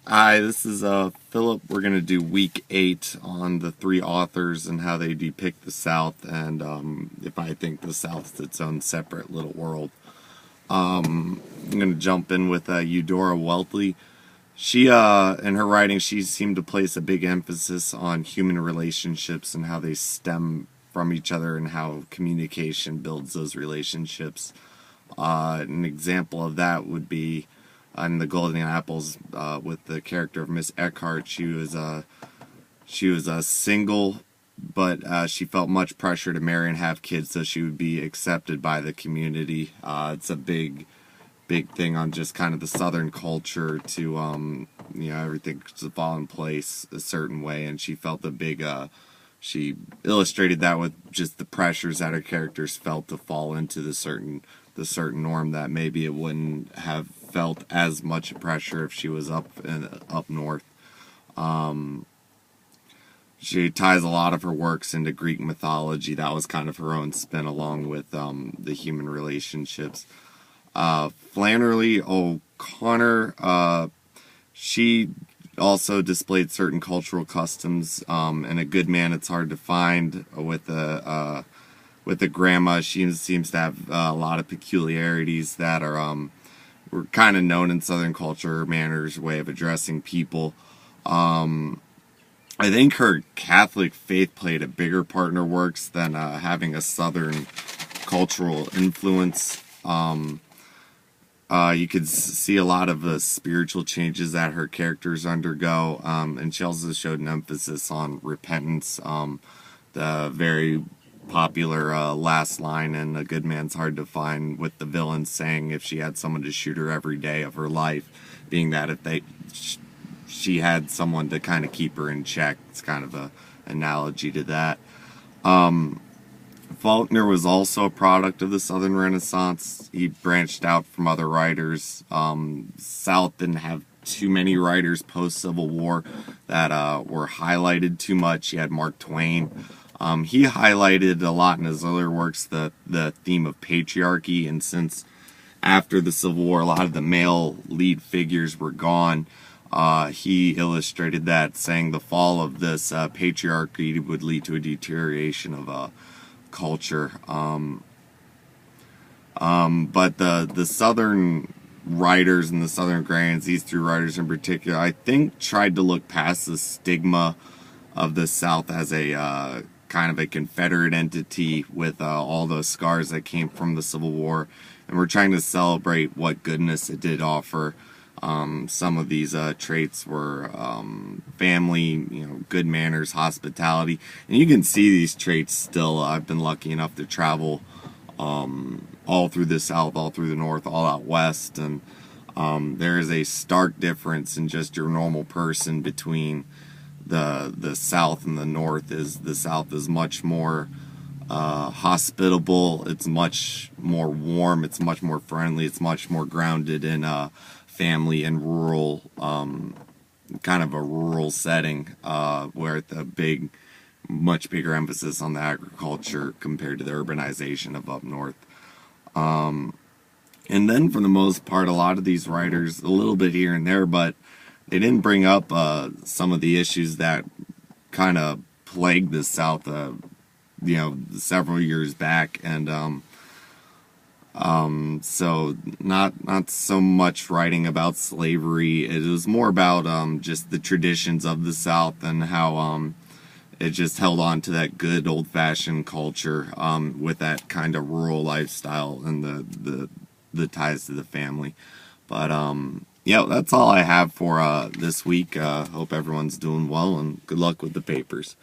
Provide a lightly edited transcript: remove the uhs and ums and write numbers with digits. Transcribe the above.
Hi, this is Philip. We're gonna do week 8 on the three authors and how they depict the South, and if I think the South is its own separate little world. I'm gonna jump in with Eudora Welty. She, in her writing, she seemed to place a big emphasis on human relationships and how they stem from each other and how communication builds those relationships. An example of that would be in the Golden Apples with the character of Miss Eckhart. She was a single, but she felt much pressure to marry and have kids so she would be accepted by the community. It's a big thing on just kind of the Southern culture to everything to fall in place a certain way, and she felt a big she illustrated that with just the pressures that her characters felt to fall into the certain norm that maybe it wouldn't have felt as much pressure if she was up north. She ties a lot of her works into Greek mythology. That was kind of her own spin, along with the human relationships. Flannery O'Connor, she also displayed certain cultural customs. And a good man, it's hard to find with the grandma. She seems to have a lot of peculiarities that were kind of known in Southern culture. Her manners, way of addressing people. I think her Catholic faith played a bigger part in her works than having a Southern cultural influence. You could see a lot of the spiritual changes that her characters undergo, and she also showed an emphasis on repentance. The very popular last line in A Good Man's Hard to Find, with the villain saying if she had someone to shoot her every day of her life, being that if she had someone to kind of keep her in check. It's kind of a analogy to that. Faulkner was also a product of the Southern Renaissance. He branched out from other writers. South didn't have too many writers post-Civil War that were highlighted too much. You had Mark Twain. He highlighted a lot in his earlier works the theme of patriarchy, and since after the Civil War a lot of the male lead figures were gone, he illustrated that, saying the fall of this patriarchy would lead to a deterioration of culture. But the Southern writers and the Southern Agrarians, these three writers in particular, I think tried to look past the stigma of the South as a kind of a Confederate entity with all those scars that came from the Civil War, and we're trying to celebrate what goodness it did offer. Some of these traits were family, good manners, hospitality, and you can see these traits still. I've been lucky enough to travel all through the South, all through the North, all out West, and there is a stark difference in just your normal person between the South and the North. The South is much more hospitable. It's much more warm. It's much more friendly. It's much more grounded in family and rural, kind of a rural setting, where the much bigger emphasis on the agriculture compared to the urbanization of up north. And then for the most part, a lot of these writers, a little bit here and there, but they didn't bring up some of the issues that kind of plagued the South, several years back, and so not so much writing about slavery. It was more about just the traditions of the South and how it just held on to that good old-fashioned culture with that kind of rural lifestyle and the ties to the family. But yeah, that's all I have for this week. Hope everyone's doing well, and good luck with the papers.